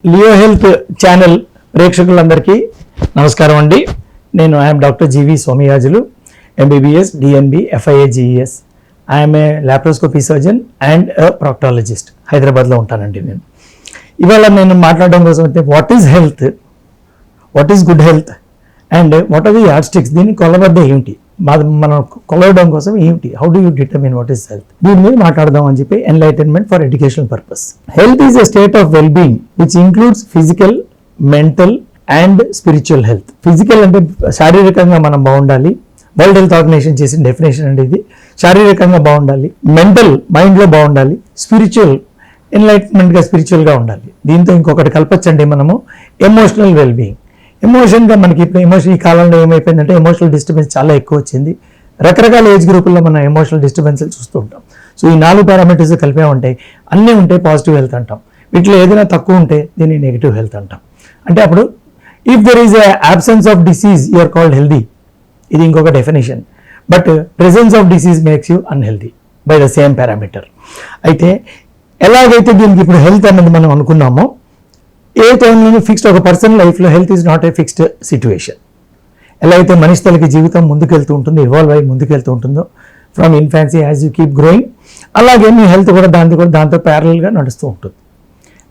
Leo health channel ప్రేక్షకులందరికీ నమస్కారం అండి. నేను I am doctor G V Somayajulu, MBBS DNB FIA-GES. I am a laparoscopy surgeon and proctologist. హైదరాబాద్లో ఉంటానండి నేను. ఇవాళ నేను మాట్లాడడం కోసం అయితే what is health, what is good health and what are the yardsticks, దీన్ని కొలబద్ద ఏమిటి, మనం కొలవడం కోసం ఏమిటి, how do you determine what is health, దీని మీద మాట్లాడదాం అని చెప్పి enlightenment for educational purpose. Health is a state of well being which includes physical, mental and spiritual health. Physical అంటే శారీరకంగా మనం బాగుండాలి. వరల్డ్ హెల్త్ ఆర్గనైజేషన్ చేసిన డెఫినేషన్ అంటే ఇది. శారీరకంగా బాగుండాలి, మెంటల్ మైండ్లో బాగుండాలి, స్పిరిచువల్ ఎన్లైట్మెంట్గా స్పిరిచువల్గా ఉండాలి. దీంతో ఇంకొకటి కలపచ్చండి మనము, ఎమోషనల్ వెల్ బీయింగ్. ఎమోషన్గా మనకి ఇప్పుడు ఈ కాలంలో ఏమైపోయిందంటే ఎమోషనల్ డిస్టర్బెన్స్ చాలా ఎక్కువ వచ్చింది. రకరకాల ఏజ్ గ్రూపుల్లో మనం ఎమోషనల్ డిస్టర్బెన్సెస్ చూస్తూ ఉంటాం. సో ఈ 4 పారామీటర్స్ కలిపే ఉంటాయి. అన్నీ ఉంటే పాజిటివ్ హెల్త్ అంటాం. వీటిలో ఏదైనా తక్కువ ఉంటే దీన్ని నెగిటివ్ హెల్త్ అంటాం. అంటే అప్పుడు if there is a absence of disease you are called healthy, ఇది ఇంకొక definition. But presence of disease makes you unhealthy by the same parameter. అయితే ఎలాగైతే దీనికి ఇప్పుడు హెల్త్ అన్నది మనం అనుకున్నామో, ఏ టైంలోనూ ఫిక్స్డ్, ఒక పర్సన్ లైఫ్లో health is not a fixed situation. ఎలా అయితే మనిషి తలకి జీవితం ముందుకెళ్తూ ఉంటుందో, ఇవాల్వ్ అయ్యి ముందుకెళ్తూ ఉంటుందో from infancy as you keep growing, అలాగే మీ హెల్త్ కూడా దాంతో ప్యారల్గా నడుస్తూ ఉంటుంది.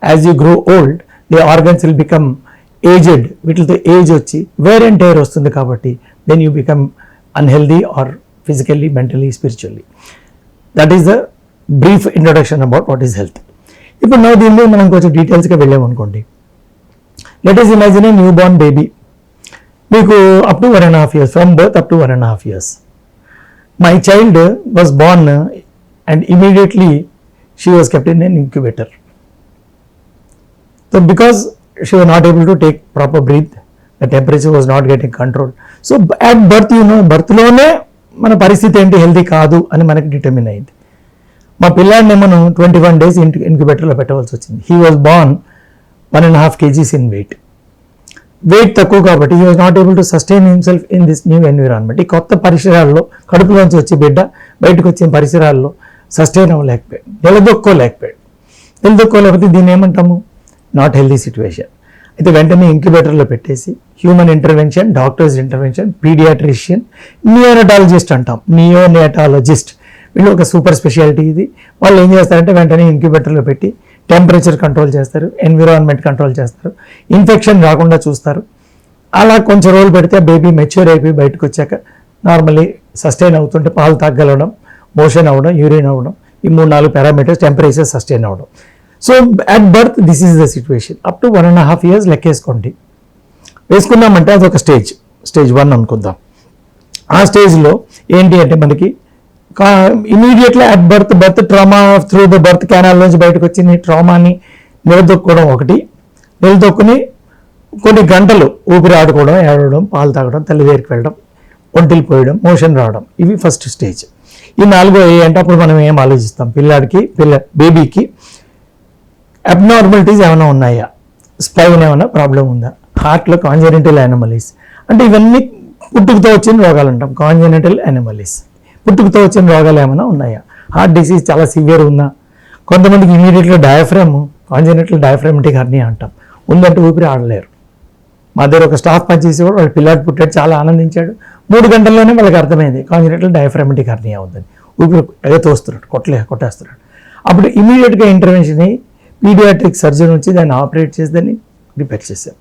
As you grow old the organs will become aged. వీటితో ఏజ్ వచ్చి వేర్ అండ్ టైర్ వస్తుంది. కాబట్టి then you become unhealthy or physically, mentally, spiritually. That is the brief introduction about what is health. ఇప్పుడు దీని మీద మనం కొంచెం డీటెయిల్స్గా వెళ్ళామనుకోండి. Let us imagine a newborn baby. మీకు up to 1.5 years, from birth up to 1.5 years. My child was born and immediately she was kept in an incubator. So because she was not able to take proper breath, the temperature was not getting controlled. So at birth, బర్త్లోనే మన పరిస్థితి ఏంటి, healthy కాదు అని మనకి determine అయింది. మా పిల్లాడిని మనం 21 days ఇంక్యుబేటర్లో పెట్టవలసి వచ్చింది. He was Born 1.5 kgs in weight తక్కువ. కాబట్టి he was not able to sustain himself in this new environment. ఈ కొత్త పరిసరాల్లో, కడుపులోంచి వచ్చే బిడ్డ బయటకు వచ్చిన పరిసరాల్లో సస్టైన్ అవ్వలేకపోయాడు, నిలదొక్కోలేకపోతే దీన్ని ఏమంటాము, నాట్ హెల్దీ సిచ్యువేషన్. అయితే వెంటనే ఇంక్యుబేటర్లో పెట్టేసి human intervention, doctors intervention, paediatrician, neonatologist అంటాం, నియోనేటాలజిస్ట్, వీళ్ళు ఒక సూపర్ స్పెషాలిటీ ఇది. వాళ్ళు ఏం చేస్తారంటే వెంటనే ఇంక్యుబేటర్లో పెట్టి టెంపరేచర్ కంట్రోల్ చేస్తారు, ఎన్విరాన్మెంట్ కంట్రోల్ చేస్తారు, ఇన్ఫెక్షన్ రాకుండా చూస్తారు. అలా కొంచెం రోజులు పెడితే బేబీ మెచ్యూర్ అయిపోయి బయటకు వచ్చాక నార్మల్లీ సస్టైన్ అవుతుంటే పాలు తాగలవడం, మోషన్ అవ్వడం, యూరిన్ అవ్వడం, ఈ 3-4 పారామీటర్స్, టెంపరేచర్ సస్టైన్ అవ్వడం. So at birth this is the situation. Up to 1.5 years లెక్కేసుకోండి. వేసుకున్నామంటే అదొక స్టేజ్ 1 అనుకుందాం. ఆ స్టేజ్లో ఏంటి అంటే మనకి immediately at birth trauma through the birth canal నుంచి బయటకు వచ్చింది. ట్రామాని నిలదొక్కుకోవడం ఒకటి, నిలదొక్కుని కొన్ని గంటలు ఊపిరి ఆడుకోవడం, ఏడవడం, పాలు తాగడం, తల్లి దగ్గరికి వెళ్ళడం, ఒంటికి పోయడం, మోషన్ రావడం, ఇవి ఫస్ట్ స్టేజ్. ఈ 4 అంటే అప్పుడు మనం ఏం ఆలోచిస్తాం, బేబీకి అబ్నార్మాలిటీస్ ఏమైనా ఉన్నాయా, స్పైన్ ఏమైనా ప్రాబ్లం ఉందా, హార్ట్లో కాంజెనిటల్ అనామలీస్, అంటే ఇవన్నీ పుట్టుకతో వచ్చిన రోగాలు అంటాం, కాంజెనిటల్ అనామలీస్. పుట్టుకతో వచ్చిన రోగాలు ఏమైనా ఉన్నాయా, హార్ట్ డిసీజ్ చాలా సివియర్ ఉందా, కొంతమందికి ఇమీడియట్గా కాంజెనిటల్ డయాఫ్రామటిక్ హెర్నియా అంటాం, ఉందంటే ఊపిరి ఆడలేరు. మా దగ్గర ఒక స్టాఫ్ పనిచేసేవాడు, వాళ్ళ పిల్లాడు పుట్టాడు, చాలా ఆనందించాడు. 3 గంటల్లోనే వాళ్ళకి అర్థమైంది కాంజెనిటల్ డయాఫ్రామటిక్ హెర్నియా ఉందని. ఊపిరి ఎగతోస్తున్నాడు, కొట్టేస్తున్నాడు. అప్పుడు ఇమీడియట్గా ఇంటర్వెన్షన్ అయ్యి పీడియాట్రిక్ సర్జన్ వచ్చి దాన్ని ఆపరేట్ చేసి దాన్ని రిపేర్ చేశారు.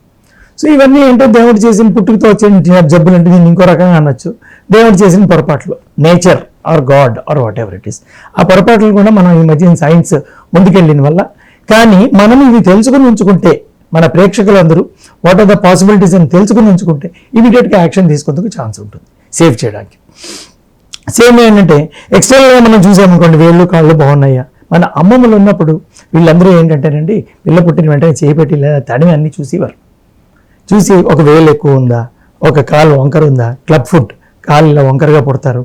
సో ఇవన్నీ ఏంటంటే దేవుడు చేసిన పుట్టుకతో వచ్చిన జబ్బులు అంటే దీన్ని ఇంకో రకంగా అనొచ్చు, దేవుడు చేసిన పొరపాట్లు, nature or god or whatever it is. ఆ పొరపాట్లు కూడా మనం ఈ మధ్య సైన్స్ ముందుకెళ్ళిన వల్ల. కానీ మనం ఇవి తెలుసుకుని ఉంచుకుంటే, మన ప్రేక్షకులందరూ వాట్ ఆర్ ద పాసిబిలిటీస్ అని తెలుసుకుని ఉంచుకుంటే ఇమీడియట్గా యాక్షన్ తీసుకుందుకు ఛాన్స్ ఉంటుంది, సేవ్ చేయడానికి. సేమ్ ఏంటంటే ఎక్స్టర్నల్గా మనం చూసామనుకోండి, వేళ్ళు కాళ్ళు బాగున్నాయా. మన అమ్మమ్మలు ఉన్నప్పుడు వీళ్ళందరూ ఏంటంటేనండి, పిల్ల పుట్టిన వెంటనే చేపెట్టి లేదా తడిమి అన్నీ చూసి ఒక వేలు ఎక్కువ ఉందా, ఒక కాలు వంకర ఉందా, క్లబ్ ఫుట్, కాలు ఇలా వంకరగా పుడతారు.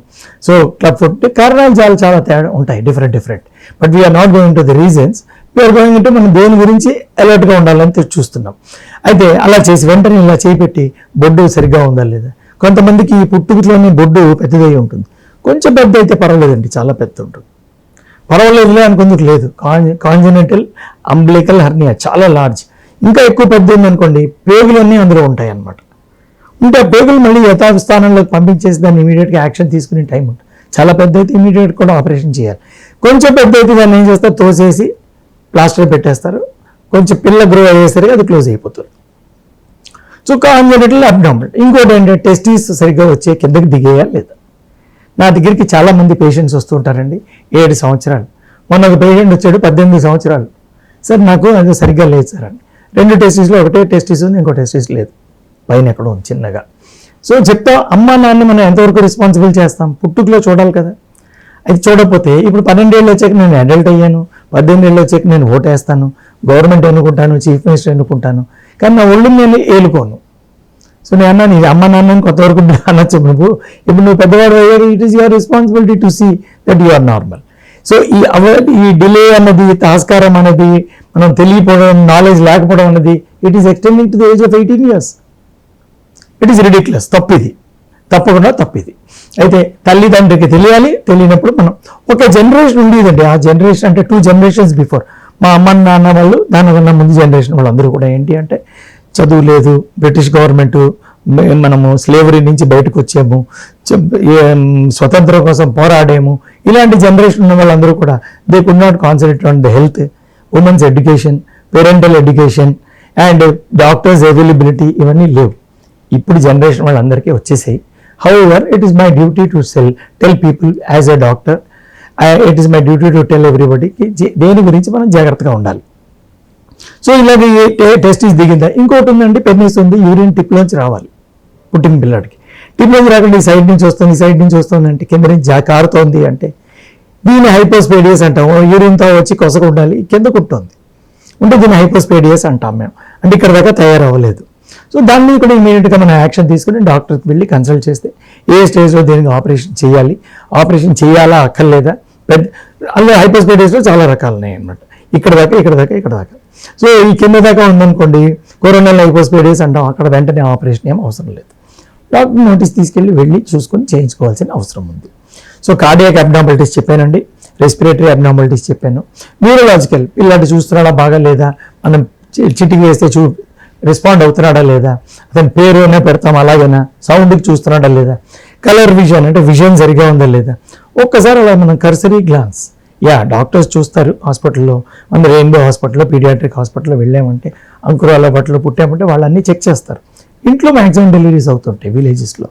సో క్లబ్ ఫుట్ కారణాలు చాలా తేడా ఉంటాయి, different. But we are not going to the reasons, we are going to మనం దేని గురించి అలర్ట్గా ఉండాలని చూస్తున్నాం. అయితే అలా చేసి వెంటనే ఇలా చేపెట్టి బొడ్డు సరిగ్గా ఉందా లేదా. కొంతమందికి ఈ పుట్టుకలోనే బొడ్డు పెద్దదై ఉంటుంది, కొంచెం పెద్ద అయితే పర్వాలేదండి, చాలా పెద్ద ఉంటుంది, పర్వాలేదులే అనుకుందుకు లేదు. కాంజెనిటల్ అంబ్లికల్ హెర్నియా చాలా లార్జ్. ఇంకా ఎక్కువ పెద్ద ఉందనుకోండి, పేగులన్నీ అందులో ఉంటాయి అన్నమాట. ఉంటే ఆ పేగులు మళ్ళీ యథాస్థానంలోకి పంపించేసి దాన్ని ఇమీడియట్గా యాక్షన్ తీసుకునే టైం ఉంటుంది. చాలా పెద్ద అయితే ఇమీడియట్ కూడా ఆపరేషన్ చేయాలి. కొంచెం పెద్ద అయితే దాన్ని ఏం చేస్తారు, తోసేసి ప్లాస్టర్ పెట్టేస్తారు. కొంచెం పిల్ల గ్రో అయ్యేసరికి అది క్లోజ్ అయిపోతుంది. So congenital abdominal. ఇంకోటి ఏంటంటే టెస్టిస్ సరిగ్గా వచ్చే కిందకి దిగేయా లేదా. నా దగ్గరికి చాలా మంది పేషెంట్స్ వస్తూ ఉంటారండి, 7 సంవత్సరాలు. మొన్న ఒక పేషెంట్ వచ్చాడు 18 సంవత్సరాలు. సార్ నాకు అది సరిగ్గా లేదు సార్ అని. 2 టెస్టిస్లో ఒకటే టెస్టిస్ ఉంది, ఇంకో టెస్టిస్ లేదు, పైన ఎక్కడో ఉంది చిన్నగా. సో చెప్తా, అమ్మ నాన్న మనం ఎంతవరకు రెస్పాన్సిబుల్ చేస్తాం, పుట్టుకలో చూడాలి కదా. అది చూడకపోతే ఇప్పుడు 12 ఏళ్ళు వచ్చాక నేను అడల్ట్ అయ్యాను, 18 ఏళ్ళు వచ్చాక నేను ఓటేస్తాను, గవర్నమెంట్ ఎన్నుకుంటాను, చీఫ్ మినిస్టర్ ఎన్నుకుంటాను, కానీ నా ఒళ్ళు నేను ఏలుకోను. సో నేను అన్నా, నీ అమ్మ నాన్నని కొంతవరకు అనొచ్చు నువ్వు, ఇప్పుడు నువ్వు పెద్దవాడు అయ్యారు, it is your responsibility to see that you are normal. So ఈ డిలే అన్నది, తాస్కారం అనేది, మనం తెలియకపోవడం, నాలెడ్జ్ లేకపోవడం అన్నది, it is extending to the age of 18 years. It is ridiculous. తప్పిది, తప్పకుండా తప్పిది. అయితే తల్లిదండ్రికి తెలియాలి. తెలియనప్పుడు మనం ఒక జనరేషన్ ఉండేదండి, ఆ జనరేషన్ అంటే 2 generations బిఫోర్, మా అమ్మ నాన్న వాళ్ళు, దానికన్నా ముందు జనరేషన్ వాళ్ళందరూ కూడా ఏంటి అంటే, చదువు లేదు, బ్రిటిష్ గవర్నమెంట్, మనము స్లేవరీ నుంచి బయటకు వచ్చాము, స్వతంత్రం కోసం పోరాడాము, ఇలాంటి జనరేషన్ ఉన్న వాళ్ళందరూ కూడా they could not concentrate on the health, women's education, parental education and doctors availability, ఇవన్నీ లేవు. ఇప్పుడు జనరేషన్ వాళ్ళందరికీ వచ్చేసాయి. However it is my duty to tell people as a doctor, it is my duty to tell ఎవ్రీబడికి దేని గురించి మనం జాగ్రత్తగా ఉండాలి. సో ఇలాగ టెస్టిస్ దిగిందా. ఇంకోటి ఉందండి, పెన్నిస్ ఉంది, యూరిన్ టిప్లోంచి రావాలి పుట్టిన పిల్లాడికి. టిప్లోంచి రాకుండా ఈ సైడ్ నుంచి వస్తుంది, ఈ సైడ్ నుంచి వస్తుంది అంటే, కింద నుంచి కారుతోంది అంటే, దీన్ని హైపోస్పేడియస్ అంటాం. యూరిన్తో వచ్చి కొసగా ఉండాలి, కింద కుట్టుంది ఉంటే దీన్ని హైపోస్పేడియస్ అంటాం మేము. అంటే ఇక్కడ దాకా తయారవ్వలేదు. సో దాని మీద కూడా ఇమీడియట్గా మనం యాక్షన్ తీసుకుని డాక్టర్కి వెళ్ళి కన్సల్ట్ చేస్తే ఏ స్టేజ్లో దేనికి ఆపరేషన్ చేయాలి, ఆపరేషన్ చేయాలా అక్కర్లేదా. అందులో హైపోస్పేడియస్లో చాలా రకాలు ఉన్నాయి అన్నమాట. ఇక్కడ దాకా, ఇక్కడ దాకా, ఇక్కడ దాకా. సో ఈ కింద దాకా ఉందనుకోండి, కొరోనల్ హైపోస్పేడియస్ అంటాం, అక్కడ వెంటనే ఆపరేషన్ ఏం అవసరం లేదు. డాక్టర్ నోటీస్ తీసుకెళ్ళి వెళ్ళి చూసుకొని చేయించుకోవాల్సిన అవసరం ఉంది. సో కార్డియాక్ అబ్నార్మాలిటీస్ చెప్పానండి, రెస్పిరేటరీ అబ్నార్మాలిటీస్ చెప్పాను, న్యూరలాజికల్, పిల్లాడు చూస్తున్నాడా బాగా లేదా, మనం చిటికి వేస్తే రెస్పాండ్ అవుతున్నాడా లేదా, అతని పేరు అయినా పెడతాం అలాగైనా, సౌండ్కి చూస్తున్నాడా లేదా, కలర్ విజన్ అంటే విజన్ సరిగా ఉందా లేదా, ఒక్కసారి అలా మనం కర్సరీ గ్లాన్స్, డాక్టర్స్ చూస్తారు హాస్పిటల్లో. మన రెయిన్బో హాస్పిటల్లో, పీడియాట్రిక్ హాస్పిటల్లో వెళ్ళామంటే, అంకురాల బట్టలు పుట్టామంటే వాళ్ళన్నీ చెక్ చేస్తారు. ఇంట్లో మ్యాక్సిమం డెలివరీస్ అవుతుంటాయి విలేజెస్లో.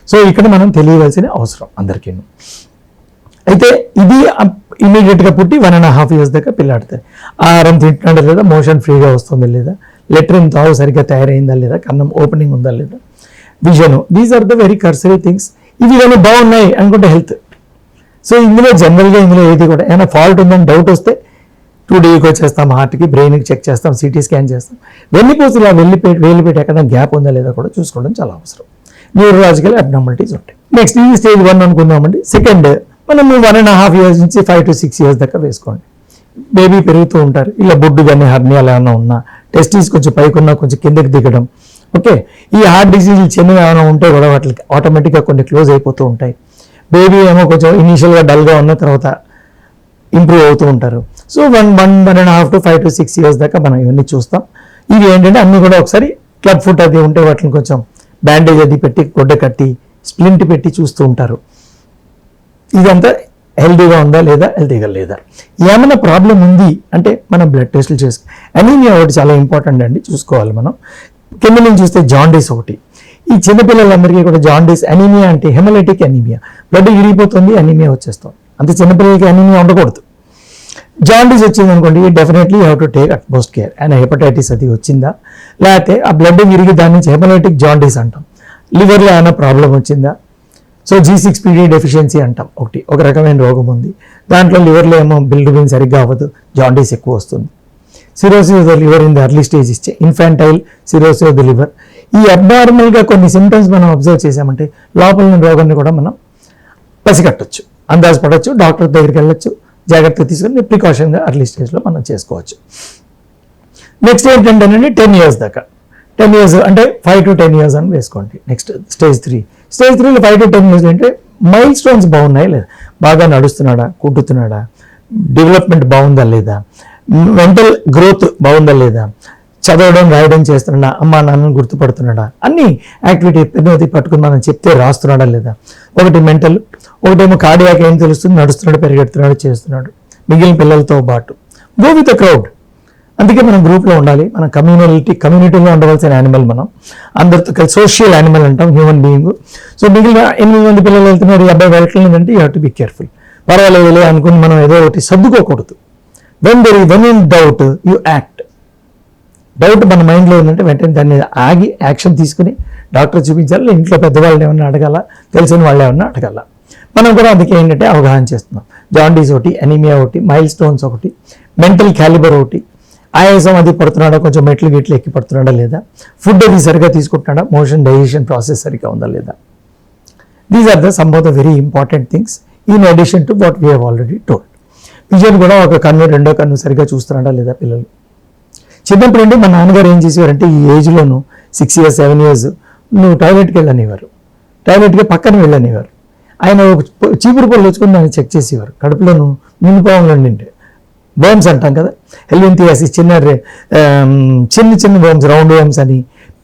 సో ఇక్కడ మనం తెలియవలసిన అవసరం అందరికీ. అయితే ఇది ఇమీడియట్గా పుట్టి 1.5 years దాకా పిల్లాడుతాయి. ఆహారం తింటున్నాడా లేదా, మోషన్ ఫ్రీగా వస్తుందా లేదా, లెట్రిన్ తావు సరిగ్గా తయారైందా లేదా, కన్నం ఓపెనింగ్ ఉందా లేదా, vision, these are the very cursory things. ఇవి కానీ బాగున్నాయి అనుకుంటే హెల్త్. సో ఇందులో జనరల్గా ఇందులో ఏది కూడా ఏమైనా ఫాల్ట్ ఉందని డౌట్ వస్తే 2Dకి వచ్చేస్తాం, హార్ట్కి, బ్రెయిన్కి చెక్ చేస్తాం, సిటీ స్కాన్ చేస్తాం. వెన్నుపూస ఇలా వేలిపెట్టి ఎక్కడ గ్యాప్ ఉందా లేదా కూడా చూసుకోవడం చాలా అవసరం. న్యూరలాజికల్ అబ్నార్మాలిటీస్ ఉంటాయి. నెక్స్ట్ ఇది స్టేజ్ 1 అనుకుందామండి. సెకండ్ మనము 1.5 years నుంచి 5 to 6 years దాకా వేసుకోండి. బేబీ పెరుగుతూ ఉంటారు, ఇలా బొడ్డు కానీ హర్నియాలు ఏమైనా ఉన్నా, టెస్టిస్ కొంచెం పైకున్నా కొంచెం కిందకి దిగడం, ఓకే. ఈ హార్ట్ డిసీజ్ చిన్నవి ఏమైనా ఉంటే కూడా వాటికి ఆటోమేటిక్గా కొన్ని క్లోజ్ అయిపోతూ ఉంటాయి. బేబీ ఏమో కొంచెం ఇనీషియల్గా డల్గా ఉన్న తర్వాత ఇంప్రూవ్ అవుతూ ఉంటారు. సో 1.5 to 5 to 6 years దాకా మనం ఇవన్నీ చూస్తాం. ఇవి ఏంటంటే అన్నీ కూడా ఒకసారి క్లబ్ ఫుట్ అది ఉంటే వాటిని కొంచెం బ్యాండేజ్ అది పెట్టి, గుడ్డ కట్టి, స్ప్లింట్ పెట్టి చూస్తూ ఉంటారు. ఇదంతా హెల్దీగా ఉందా లేదా, హెల్తీగా లేదా, ఏమైనా ప్రాబ్లం ఉంది అంటే మనం బ్లడ్ టెస్టులు చేసుకో. అనీమియా ఒకటి చాలా ఇంపార్టెంట్ అండి, చూసుకోవాలి మనం. కింద నుంచి చూస్తే జాండీస్ ఒకటి. ఈ చిన్నపిల్లలందరికీ కూడా జాండీస్, అనీమియా అంటే హెమలైటిక్ అనీమియా, బ్లడ్ ఇరిగిపోతుంది, అనీమియా వచ్చేస్తుంది. అంతే చిన్నపిల్లలకి అనీమియా ఉండకూడదు. జాండీస్ వచ్చింది అనుకోండి, definitely you have to take utmost care. And hepatitis అది వచ్చిందా, లేకపోతే ఆ బ్లడ్ విరిగి దాని నుంచి హెమలైటిక్ జాండీస్ అంటాం. లివర్లో ఏమైనా ప్రాబ్లం వచ్చిందా, సో G6PD డెఫిషియన్సీ అంటాం, ఒక రకమైన రోగం ఉంది. దాంట్లో లివర్లో ఏమో బిల్డుబిన్ సరిగ్గా అవ్వదు, జాండీస్ ఎక్కువ వస్తుంది. Cirrhosis of the liver in the early stage ఇచ్చే infantile cirrhosis of the liver. ఈ అబ్నార్మల్గా కొన్ని సిమ్టమ్స్ మనం అబ్జర్వ్ చేసామంటే లోపల రోగాన్ని కూడా మనం పసిగట్టచ్చు, అందాజు పడవచ్చు, డాక్టర్ దగ్గరికి వెళ్ళొచ్చు, జాగ్రత్తగా తీసుకొని ప్రికాషన్గా ఎర్లీ స్టేజ్లో మనం చేసుకోవచ్చు. నెక్స్ట్ ఏంటంటే 10 years దాకా, 10 years అంటే 5 to 10 years అని వేసుకోండి. Next stage 3. స్టేజ్ 3లో 5 to 10 years అంటే మైల్ స్టోన్స్ బాగున్నాయి లేదా, బాగా నడుస్తున్నాడా, కూటుతున్నాడా, డెవలప్మెంట్ బాగుందా లేదా, మెంటల్ గ్రోత్ బాగుందా లేదా, చదవడం రాయడం చేస్తున్నాడా, అమ్మా నాన్నని గుర్తుపడుతున్నాడా, అన్ని యాక్టివిటీ పెద్దది పట్టుకున్నానని చెప్తే రాస్తున్నాడా లేదా. ఒకటి మెంటల్, ఒకటేమో కార్డియాక్ ఏం తెలుస్తుంది, నడుస్తున్నాడు, పరిగెడుతున్నాడు, చేస్తున్నాడు మిగిలిన పిల్లలతో పాటు. Go with the crowd. అందుకే మనం గ్రూప్లో ఉండాలి. మన కమ్యూనిటీలో ఉండవలసిన యానిమల్ మనం. అందరితో కలిసి సోషల్ యానిమల్ అంటాం, హ్యూమన్ బీయింగ్. సో మిగిలిన 8 మంది పిల్లలు వెళ్తున్నారు, ఈ అబ్బాయి వెళ్ళట్లేదంటే you have to be careful. పర్వాలేదు అనుకుని మనం ఏదో ఒకటి సర్దుకోకూడదు. When in doubt you act. Doubt మన మైండ్లో ఉందంటే వెంటనే దాన్ని ఆగి యాక్షన్ తీసుకుని డాక్టర్ చూపించాలి, ఇంట్లో పెద్దవాళ్ళని ఏమన్నా అడగాల, తెలిసిన వాళ్ళు ఏమన్నా అడగాల. మనం కూడా అందుకే ఏంటంటే అవగాహన చేస్తున్నాం. జాండీస్ ఒకటి, అనీమియా ఒకటి, మైల్ స్టోన్స్ ఒకటి, మెంటల్ క్యాలిబర్ ఒకటి, ఆయాసం అది పడుతున్నాడా, కొంచెం మెట్లు గిట్లు ఎక్కి పడుతున్నాడా లేదా, ఫుడ్ అది సరిగ్గా తీసుకుంటున్నాడా, మోషన్ డైజెషన్ ప్రాసెస్ సరిగ్గా ఉందా లేదా. These are some of the very important things in addition to what we have already told. Vision కూడా ఒక కన్ను రెండో కన్ను సరిగ్గా చూస్తున్నాడా లేదా పిల్లలు. చిన్నప్పుడు అంటే మా నాన్నగారు ఏం చేసేవారంటే ఈ ఏజ్లోను 6 years 7 years నువ్వు టాయిలెట్కి వెళ్ళనివారు, టాయిలెట్కి పక్కన వెళ్ళనివారు. ఆయన చీపురు పళ్ళు వచ్చుకొని దాన్ని చెక్ చేసేవారు. కడుపులోను నిండిపోవంలో నిండే వర్మ్స్ అంటాం కదా, హెల్వింథియాసిస్, చిన్న చిన్న వర్మ్స్, రౌండ్ వర్మ్స్ అని,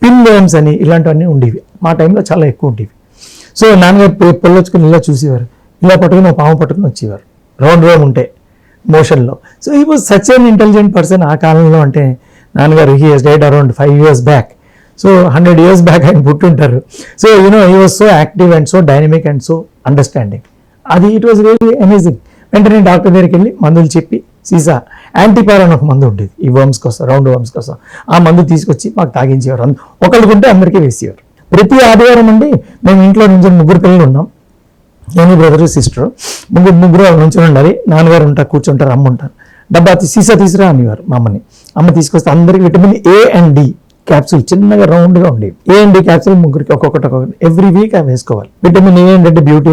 పిన్ వర్మ్స్ అని, ఇలాంటివన్నీ ఉండేవి. మా టైంలో చాలా ఎక్కువ ఉండేవి. సో నాన్నగారు పళ్ళు వచ్చుకొని ఇలా చూసేవారు, ఇలా పట్టుకుని పాము పట్టుకుని వచ్చేవారు రౌండ్ వర్మ్ ఉంటే మోషన్లో. So he was such an intelligent person ఆ కాలంలో. అంటే నాన్నగారు he has died around 5 years back. So 100 years back ఆయన పుట్టుంటారు. So he was so active and so dynamic and so understanding. అది ఇట్ వాజ్ రియల్లీ అమేజింగ్. వెంటనే doctor దగ్గరికి వెళ్ళి మందులు చెప్పి సీసా యాంటీపార్ అని ఒక మందు ఉండేది ఈ వర్మ్స్ కోసం, రౌండ్ వర్మ్స్ కోసం. ఆ మందు తీసుకొచ్చి మాకు తాగించేవారు. ఒకళ్ళకుంటే అందరికీ వేసేవారు. ప్రతి ఆదివారం అండి మేము ఇంట్లో నుంచి 3 పిల్లలు ఉన్నాం, నేను బ్రదరు సిస్టరు, ముగ్గురు నుంచి ఉండాలి. నాన్నగారు ఉంటారు, కూర్చుంటారు, అమ్మ ఉంటారు. డబ్బా సీసా తీసుకురా అనేవారు మా అమ్మని. అమ్మ తీసుకొస్తే అందరికి vitamin A and D capsule చిన్నగా రౌండ్గా ఉండేవి. A and D క్యాప్సూల్ ముగ్గురికి ఒక్కొక్కటి ఎవ్రీ వీక్ అవి వేసుకోవాలి. విటమిన్ A ఏంటంటే బ్యూటీ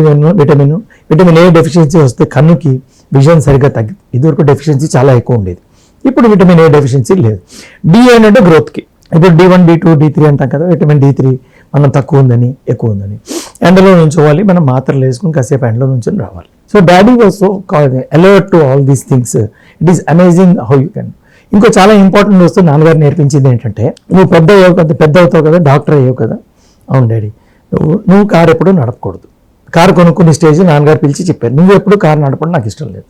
విటమిన్ A డెఫిషియన్సీ వస్తే కన్నుకి విజన్ సరిగ్గా తగ్గి, ఇదివరకు డెఫిషియన్సీ చాలా ఎక్కువ ఉండేది, ఇప్పుడు విటమిన్ A డెఫిషియన్సీ లేదు. D ఏంటంటే గ్రోత్కి, ఇప్పుడు D1 D2 D3 అంటాం కదా, విటమిన్ D3 మనం తక్కువ ఉందని ఎక్కువ ఉందని. ఎండలో నుంచోవాలి, మనం మాత్రలు వేసుకుని కాసేపు ఎండలో నుంచి రావాలి. So daddy was so alert to all these things. It is amazing how you can. ఇంకో చాలా ఇంపార్టెంట్ వస్తూ నాన్నగారు నేర్పించింది ఏంటంటే, నువ్వు పెద్ద అవుతావు కదా, డాక్టర్ అయ్యావు కదా. అవును డాడీ, నువ్వు కారు ఎప్పుడు నడపకూడదు. కారు కొనుక్కునే స్టేజ్ నాన్నగారు పిలిచి చెప్పారు, నువ్వు ఎప్పుడు కారు నడపడం నాకు ఇష్టం లేదు.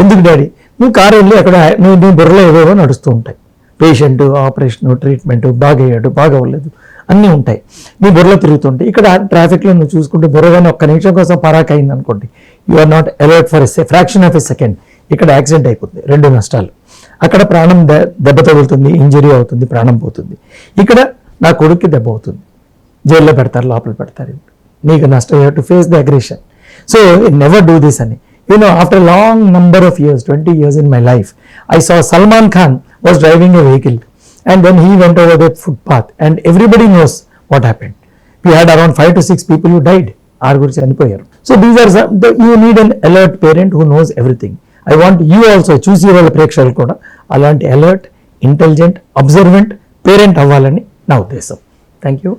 ఎందుకు డాడీ, నువ్వు కారు వెళ్ళి అక్కడ నీ బుర్రలో ఏవేవో నడుస్తూ ఉంటాయి. పేషెంట్, ఆపరేషన్, ట్రీట్మెంట్, బాగయ్యాడు, బాగవ్వలేదు అన్నీ ఉంటాయి, నీ బుర్రలో తిరుగుతుంటాయి. ఇక్కడ ట్రాఫిక్లో నువ్వు చూసుకుంటే బుర్రగానే ఒక్క నిమిషం కోసం పరాక్ అయింది అనుకోండి, you are not alert for fraction of a second, ఇక్కడ యాక్సిడెంట్ అయిపోతుంది, 2 నష్టాలు. అక్కడ ప్రాణం దెబ్బ తగులుతుంది, ఇంజరీ అవుతుంది, ప్రాణం పోతుంది. ఇక్కడ నా కొడుక్కి దెబ్బ అవుతుంది, జైల్లో పెడతారు, లోపల పెడతారు, నీకు నష్టం. You have to face the aggression. So never do this అని. After long number of years, 20 years in my life, I saw Salman Khan was driving a vehicle and then he went over the footpath and everybody knows what happened. We had around 5 to 6 people who died. Arguru chanipoyaru. So these are you need an alert parent who knows everything. I want you also, choose your ప్రేక్షకులు కూడా అలాంటి alert, intelligent, observant parent అవ్వాలని నా ఉద్దేశం. Thank you.